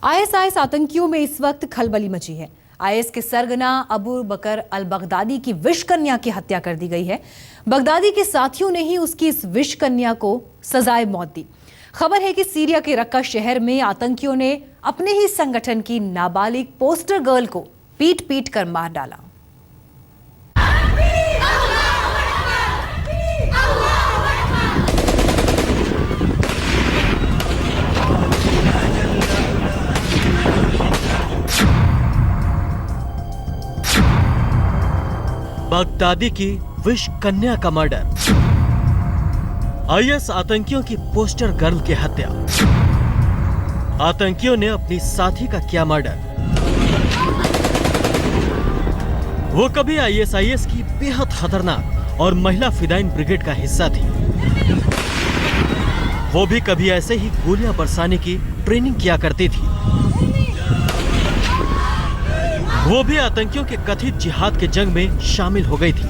ISIS आतंकियों में इस वक्त खलबली मची है। आईएस के सरगना अबू बकर अल बगदादी की विष कन्या की हत्या कर दी गई है। बगदादी के साथियों ने ही उसकी इस विष कन्या को सजाए मौत दी। खबर है कि सीरिया के रक्का शहर में आतंकियों ने अपने ही संगठन की नाबालिग पोस्टर गर्ल को पीट पीट कर मार डाला। बगदादी की विष कन्या का मर्डर, आईएस आतंकियों की पोस्टर गर्ल की हत्या। आतंकियों ने अपनी साथी का किया मर्डर। वो कभी आईएसआईएस की बेहद खतरनाक और महिला फिदाइन ब्रिगेड का हिस्सा थी। वो भी कभी ऐसे ही गोलियां बरसाने की ट्रेनिंग किया करती थी। वो भी आतंकियों के कथित जिहाद के जंग में शामिल हो गई थी।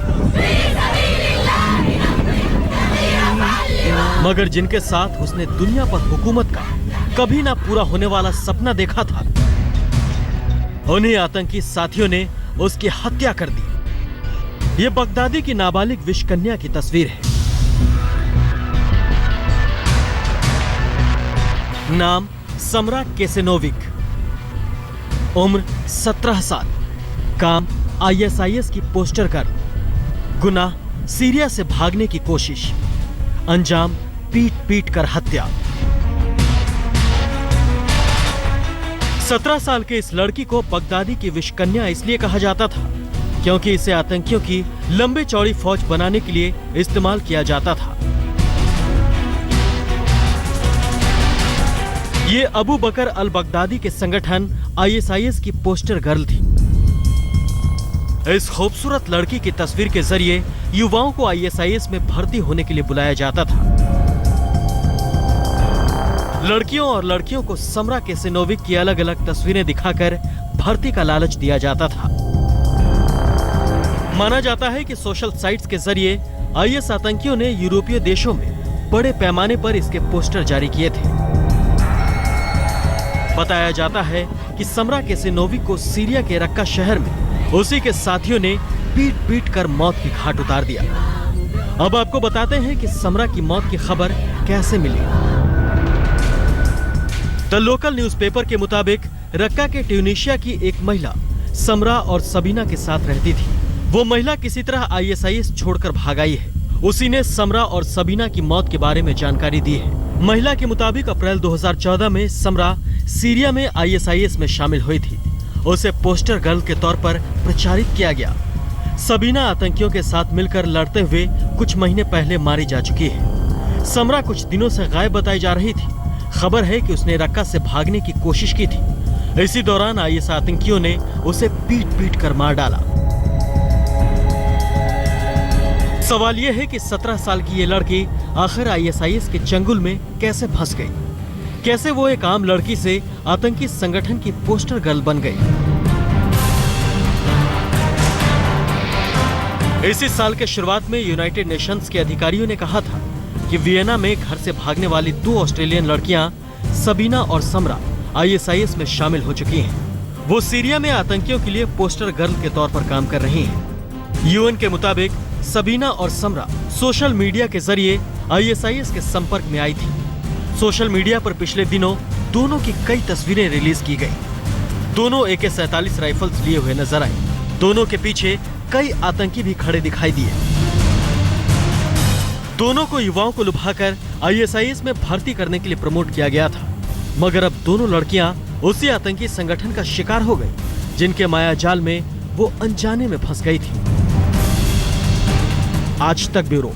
मगर जिनके साथ उसने दुनिया पर हुकूमत का कभी ना पूरा होने वाला सपना देखा था, उन्हीं आतंकी साथियों ने उसकी हत्या कर दी। ये बगदादी की नाबालिग विष कन्या की तस्वीर है। नाम समरा केसेनोविक, उम्र 17 साल, काम आईएसआईएस की पोस्टर गर्ल, गुनाह सीरिया से भागने की कोशिश, अंजाम पीट पीट कर हत्या। 17 साल के इस लड़की को बगदादी की विष कन्या इसलिए कहा जाता था क्योंकि इसे आतंकियों की लंबी चौड़ी फौज बनाने के लिए इस्तेमाल किया जाता था। ये अबू बकर अल बगदादी के संगठन आईएसआईएस की पोस्टर गर्ल थी। इस खूबसूरत लड़की की तस्वीर के जरिए युवाओं को आईएसआईएस में भर्ती होने के लिए बुलाया जाता था। लड़कियों और लड़कियों को समरा केसेनोविक की अलग अलग तस्वीरें दिखाकर भर्ती का लालच दिया जाता था। माना जाता है कि सोशल साइट्स के जरिए आईएस आतंकियों ने यूरोपीय देशों में बड़े पैमाने पर इसके पोस्टर जारी किए थे। बताया जाता है कि समरा केसेनोविक को सीरिया के रक्का शहर में उसी के साथियों ने पीट पीट कर मौत की घाट उतार दिया। अब आपको बताते हैं कि समरा की मौत की खबर कैसे मिली। द लोकल न्यूज़पेपर के मुताबिक रक्का के ट्यूनीशिया की एक महिला समरा और सबीना के साथ रहती थी। वो महिला किसी तरह आईएसआईएस छोड़कर भाग आई है। उसी ने समरा और सबीना की मौत के बारे में जानकारी दी है। महिला के मुताबिक अप्रैल 2014 में समरा सीरिया में आईएसआईएस में शामिल हुई थी। उसे पोस्टर गर्ल के तौर पर प्रचारित किया गया। सबीना आतंकियों के साथ मिलकर लड़ते हुए कुछ महीने पहले मारी जा चुकी है। समरा कुछ दिनों से गायब बताई जा रही थी। खबर है कि उसने रक्का से भागने की कोशिश की थी। इसी दौरान आईएस आतंकियों ने उसे पीट पीट कर मार डाला। सवाल यह है कि 17 साल की ये लड़की आखिर आईएसआईएस के चंगुल में कैसे फंस गई? कैसे वो एक आम लड़की से आतंकी संगठन की पोस्टर गर्ल बन गई? इसी साल के शुरुआत में यूनाइटेड नेशंस के अधिकारियों ने कहा था कि वियना में घर से भागने वाली 2 ऑस्ट्रेलियन लड़कियां सबीना और समरा आईएसआईएस में शामिल हो चुकी हैं। वो सीरिया में आतंकियों के लिए पोस्टर गर्ल के तौर पर काम कर रही हैं। यूएन के मुताबिक सबीना और समरा सोशल मीडिया के जरिए आईएसआईएस के संपर्क में आई थी। सोशल मीडिया पर पिछले दिनों दोनों की कई तस्वीरें रिलीज की गई। दोनों AK-47 राइफल्स लिए हुए नजर आए। दोनों के पीछे कई आतंकी भी खड़े दिखाई दिए। दोनों को युवाओं को लुभाकर आईएसआईएस में भर्ती करने के लिए प्रमोट किया गया था। मगर अब दोनों लड़कियां उसी आतंकी संगठन का शिकार हो गई, जिनके माया जाल में वो अनजाने में फंस गई थी। आज तक ब्यूरो।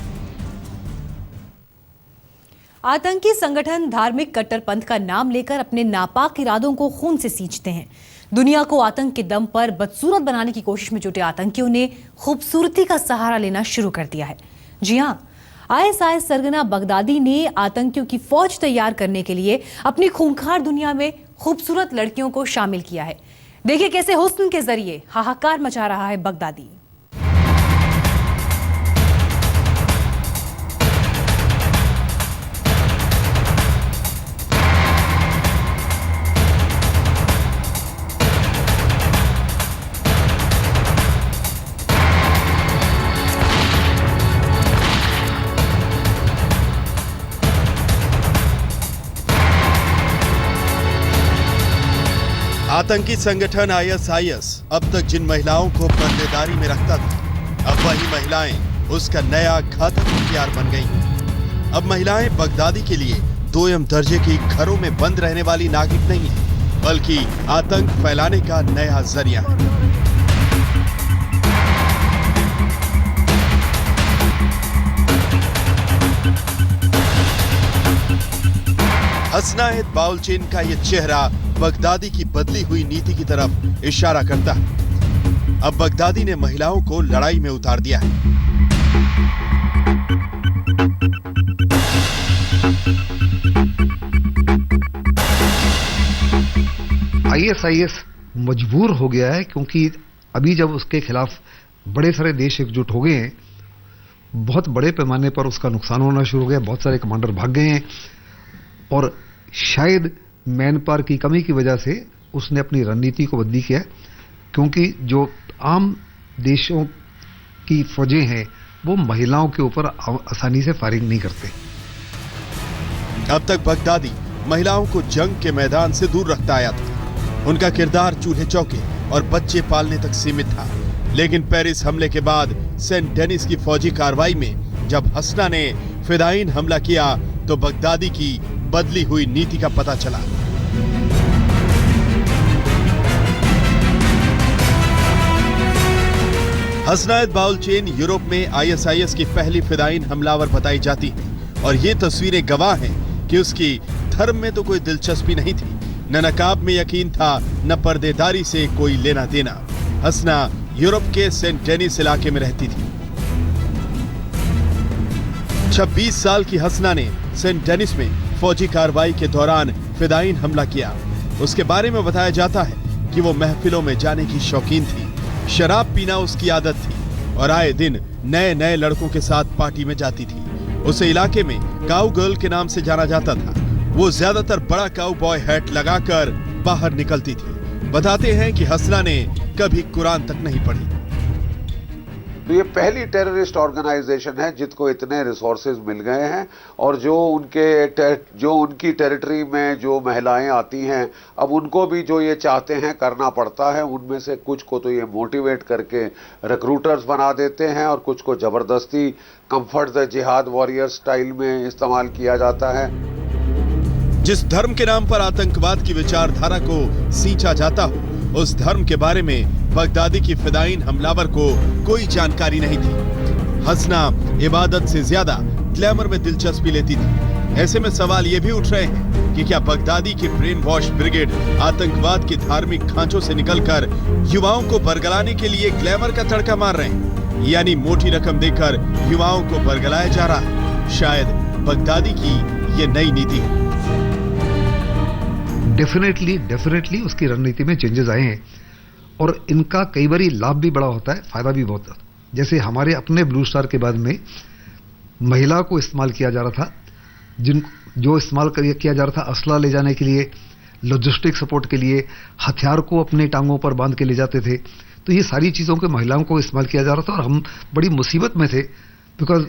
आतंकी संगठन धार्मिक कट्टरपंथ का नाम लेकर अपने नापाक इरादों को खून से सींचते हैं। दुनिया को आतंक के दम पर बदसूरत बनाने की कोशिश में जुटे आतंकियों ने खूबसूरती का सहारा लेना शुरू कर दिया है। जी हां, आईएसआईएस सरगना बगदादी ने आतंकियों की फौज तैयार करने के लिए अपनी खूंखार दुनिया में खूबसूरत लड़कियों को शामिल किया है। देखिए कैसे हुस्न के जरिए हाहाकार मचा रहा है बगदादी। आतंकी संगठन आईएसआईएस अब तक जिन महिलाओं को पर्देदारी में रखता था, अब वही महिलाएं उसका नया घातक हथियार बन गई। अब महिलाएं बगदादी के लिए दोयम दर्जे की घरों में बंद रहने वाली नागरिक नहीं है, बल्कि आतंक फैलाने का नया जरिया है। हसना बाउलचेन का ये चेहरा बगदादी की बदली हुई नीति की तरफ इशारा करता है। अब बगदादी ने महिलाओं को लड़ाई में उतार दिया है। आईएसआईएस मजबूर हो गया है, क्योंकि अभी जब उसके खिलाफ बड़े सारे देश एकजुट हो गए हैं, बहुत बड़े पैमाने पर उसका नुकसान होना शुरू हो गया। बहुत सारे कमांडर भाग गए हैं और शायद मैन पावर की कमी की वजह से उसने अपनी रणनीति को बदली किया, क्योंकि जो आम देशों की फौजें हैं वो महिलाओं के ऊपर आसानी से फायरिंग नहीं करते। अब तक बगदादी महिलाओं को जंग के मैदान से दूर रखता आया था। उनका किरदार चूल्हे चौके और बच्चे पालने तक सीमित था। लेकिन पेरिस हमले के बाद सेंट डेनिस की फौजी कार्रवाई में जब हसना ने फिदायीन हमला किया तो बगदादी की बदली हुई नीति का पता चला। हसना बाउलचेन यूरोप में आईएसआईएस की पहली फिदायीन हमलावर बताई जाती है और ये तस्वीरें गवाह हैं कि उसकी धर्म में तो कोई दिलचस्पी नहीं थी, न नकाब में यकीन था, न पर्देदारी से कोई लेना देना। हसना यूरोप के सेंट डेनिस इलाके में रहती थी। 26 साल की हसना ने सेंट डेनिस में फौजी कार्रवाई के दौरान फिदायीन हमला किया। उसके बारे में बताया जाता है कि वो महफिलों में जाने की शौकीन थी, शराब पीना उसकी आदत थी और आए दिन नए नए लड़कों के साथ पार्टी में जाती थी। उसे इलाके में काऊ गर्ल के नाम से जाना जाता था। वो ज्यादातर बड़ा काऊ बॉय हैट लगाकर बाहर निकलती थी। बताते हैं कि हसना ने कभी कुरान तक नहीं पढ़ी। तो ये पहली टेररिस्ट ऑर्गेनाइजेशन है जिसको इतने रिसोर्सेज मिल गए हैं और जो उनकी टेरिटरी में जो महिलाएं आती हैं, अब उनको भी जो ये चाहते हैं करना पड़ता है। उनमें से कुछ को तो ये मोटिवेट करके रिक्रूटर्स बना देते हैं और कुछ को जबरदस्ती कंफर्ट द जिहाद वॉरियर स्टाइल में इस्तेमाल किया जाता है। जिस धर्म के नाम पर आतंकवाद की विचारधारा को सींचा जाता हो, उस धर्म के बारे में बगदादी की फिदायीन हमलावर को कोई जानकारी नहीं थी। हसना इबादत से ज्यादा ग्लैमर में दिलचस्पी लेती थी। ऐसे में सवाल ये भी उठ रहे हैं कि क्या बगदादी की ब्रेन वॉश ब्रिगेड आतंकवाद के धार्मिक खांचों से निकलकर युवाओं को बरगलाने के लिए ग्लैमर का तड़का मार रहे हैं, यानी मोटी रकम देकर युवाओं को बरगलाया जा रहा है। शायद बगदादी की ये नई नीति है। डेफिनेटली उसकी रणनीति में चेंजेस आए हैं और इनका कई बार लाभ भी बड़ा होता है, फायदा भी बहुत है। जैसे हमारे अपने ब्लू स्टार के बाद में महिला को इस्तेमाल किया जा रहा था, जो इस्तेमाल किया जा रहा था असला ले जाने के लिए, लॉजिस्टिक सपोर्ट के लिए, हथियार को अपने टांगों पर बांध के ले जाते थे। तो ये सारी चीज़ों के महिलाओं को इस्तेमाल किया जा रहा था और हम बड़ी मुसीबत में थे, बिकॉज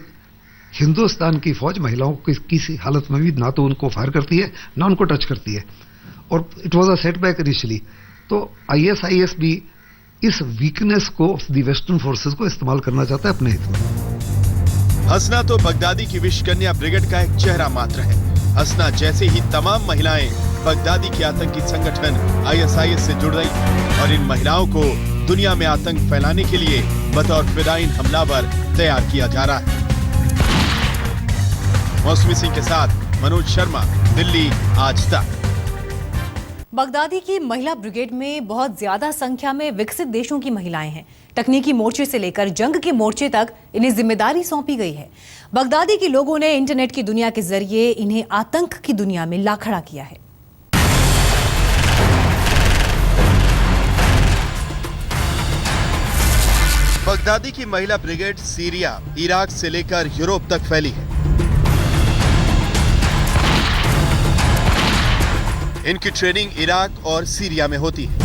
हिंदुस्तान की फौज महिलाओं को किसी हालत में भी ना तो उनको फायर करती है ना उनको टच करती है और it was a setback initially. तो आईएसआईएस भी इस वीकनेस को दी वेस्टर्न फोर्सेस को इस्तेमाल करना चाहता है अपने हित में। हसना तो बगदादी की विश्वकन्या ब्रिगेड का एक चेहरा मात्र है। हसना जैसे ही तमाम महिलाएं बगदादी के आतंकी संगठन आईएसआईएस से जुड़ रही और इन महिलाओं को दुनिया में आतंक फैलाने के लिए बतौर फिदायीन हमलावर तैयार किया जा रहा है। मौसमी सिंह के साथ मनोज शर्मा, दिल्ली, आज तक। बगदादी की महिला ब्रिगेड में बहुत ज्यादा संख्या में विकसित देशों की महिलाएं हैं। तकनीकी मोर्चे से लेकर जंग के मोर्चे तक इन्हें जिम्मेदारी सौंपी गई है। बगदादी के लोगों ने इंटरनेट की दुनिया के जरिए इन्हें आतंक की दुनिया में ला खड़ा किया है। बगदादी की महिला ब्रिगेड सीरिया, इराक से लेकर यूरोप तक फैली है। इनकी ट्रेनिंग इराक और सीरिया में होती है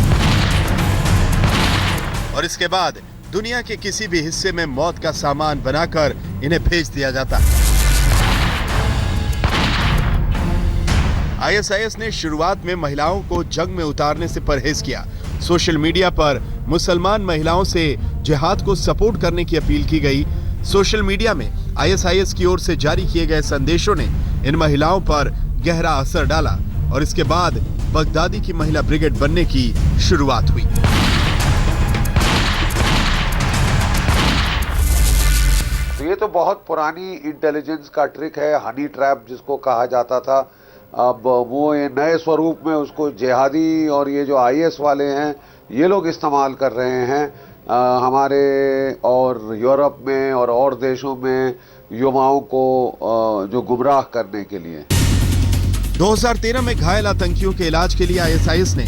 और इसके बाद दुनिया के किसी भी हिस्से में मौत का सामान बनाकर इन्हें भेज दिया जाता है। आईएसआईएस ने शुरुआत में महिलाओं को जंग में उतारने से परहेज किया। सोशल मीडिया पर मुसलमान महिलाओं से जिहाद को सपोर्ट करने की अपील की गई। सोशल मीडिया में आईएसआईएस की ओर से जारी किए गए संदेशों ने इन महिलाओं पर गहरा असर डाला और इसके बाद बगदादी की महिला ब्रिगेड बनने की शुरुआत हुई। ये तो बहुत पुरानी इंटेलिजेंस का ट्रिक है, हनी ट्रैप जिसको कहा जाता था। अब वो ये नए स्वरूप में उसको जिहादी और ये जो आईएस वाले हैं ये लोग इस्तेमाल कर रहे हैं हमारे और यूरोप में और देशों में युवाओं को जो गुमराह करने के लिए। 2013 में घायल आतंकियों के इलाज के लिए आईएसआईएस ने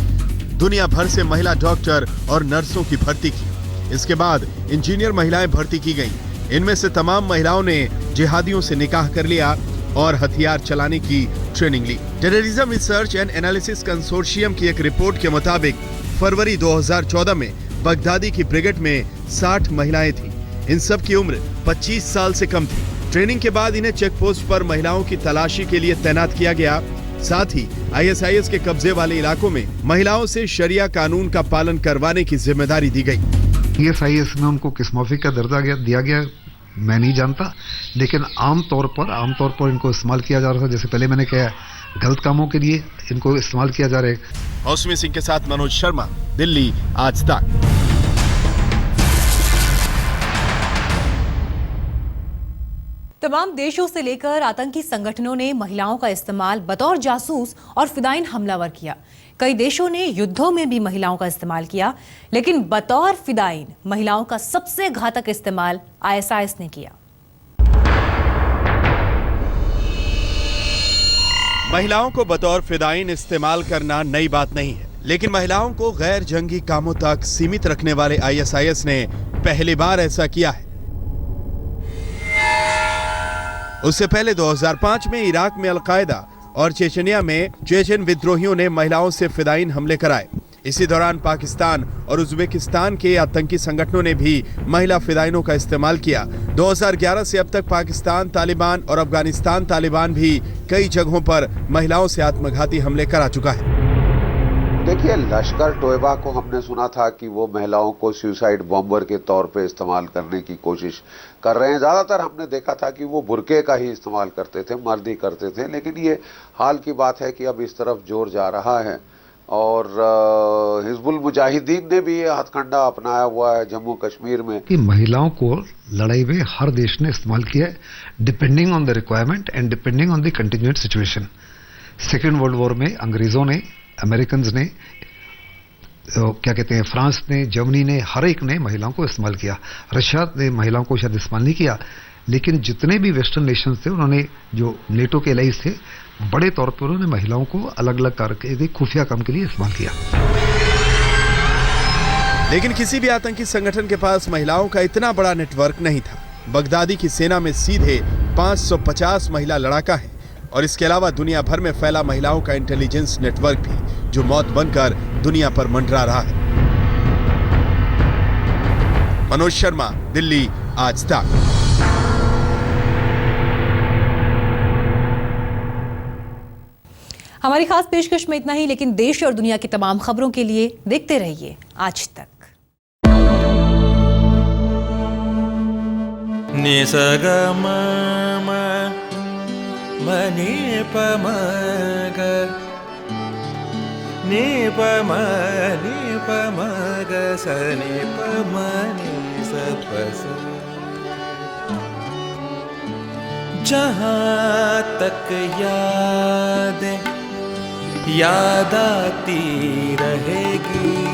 दुनिया भर से महिला डॉक्टर और नर्सों की भर्ती की। इसके बाद इंजीनियर महिलाएं भर्ती की गईं। इनमें से तमाम महिलाओं ने जिहादियों से निकाह कर लिया और हथियार चलाने की ट्रेनिंग ली। Terrorism research and analysis consortium की एक रिपोर्ट के मुताबिक फरवरी 2014 में बगदादी की ब्रिगेड में 60 महिलाएं थीं। इन सब की उम्र 25 साल से कम थी। ट्रेनिंग के बाद इन्हें चेक पोस्ट पर महिलाओं की तलाशी के लिए तैनात किया गया। साथ ही आईएसआईएस के कब्जे वाले इलाकों में महिलाओं से शरिया कानून का पालन करवाने की जिम्मेदारी दी गई। आईएसआईएस में उनको किस मौके का दर्जा दिया गया मैं नहीं जानता, लेकिन आमतौर पर इनको इस्तेमाल किया जा रहा था। जैसे पहले मैंने कहा, गलत कामों के लिए इनको इस्तेमाल किया जा रहा है। मौसमी सिंह के साथ मनोज शर्मा, दिल्ली आज तक। तमाम देशों से लेकर आतंकी संगठनों ने महिलाओं का इस्तेमाल बतौर जासूस और फिदायीन हमलावर किया। कई देशों ने युद्धों में भी महिलाओं का इस्तेमाल किया, लेकिन बतौर फिदायीन महिलाओं का सबसे घातक इस्तेमाल आईएसआईएस ने किया। महिलाओं को बतौर फिदायीन इस्तेमाल करना नई बात नहीं है, लेकिन महिलाओं को गैर जंगी कामों तक सीमित रखने वाले आईएसआईएस ने पहली बार ऐसा किया है। उससे पहले 2005 में इराक में अलकायदा और चेचनिया में चेचन विद्रोहियों ने महिलाओं से फिदायीन हमले कराए। इसी दौरान पाकिस्तान और उज्बेकिस्तान के आतंकी संगठनों ने भी महिला फिदायीनों का इस्तेमाल किया। 2011 से अब तक पाकिस्तान तालिबान और अफगानिस्तान तालिबान भी कई जगहों पर महिलाओं से आत्मघाती हमले करा चुका है। देखिए, लश्कर तोयबा को हमने सुना था कि वो महिलाओं को सुसाइड बॉम्बर के तौर पे इस्तेमाल करने की कोशिश कर रहे हैं। ज़्यादातर हमने देखा था कि वो बुरके का ही इस्तेमाल करते थे, मर्द ही करते थे, लेकिन ये हाल की बात है कि अब इस तरफ जोर जा रहा है। और हिजबुल मुजाहिदीन ने भी ये हथकंडा अपनाया हुआ है जम्मू कश्मीर में कि महिलाओं को लड़ाई में हर देश ने इस्तेमाल किया है, depending on the requirement and depending on the contingent situation. Second world war में अंग्रेजों ने, अमेरिकन ने, क्या कहते हैं, फ्रांस ने, जर्मनी ने, हर एक ने महिलाओं को इस्तेमाल किया। रशिया ने महिलाओं को शायद इस्तेमाल नहीं किया, लेकिन जितने भी वेस्टर्न नेशंस थे उन्होंने, जो नेटो के एलाइज थे, बड़े तौर पर उन्होंने महिलाओं को अलग अलग करके खुफिया काम के लिए इस्तेमाल किया। लेकिन किसी भी आतंकी संगठन के पास महिलाओं का इतना बड़ा नेटवर्क नहीं था। बगदादी की सेना में सीधे 550 महिला लड़ाका हैं और इसके अलावा दुनिया भर में फैला महिलाओं का इंटेलिजेंस नेटवर्क भी, जो मौत बनकर दुनिया पर मंडरा रहा है। मनोज शर्मा, दिल्ली आज तक। हमारी खास पेशकश में इतना ही, लेकिन देश और दुनिया की तमाम खबरों के लिए देखते रहिए आज तक। जहाँ तक याद आती रहेगी।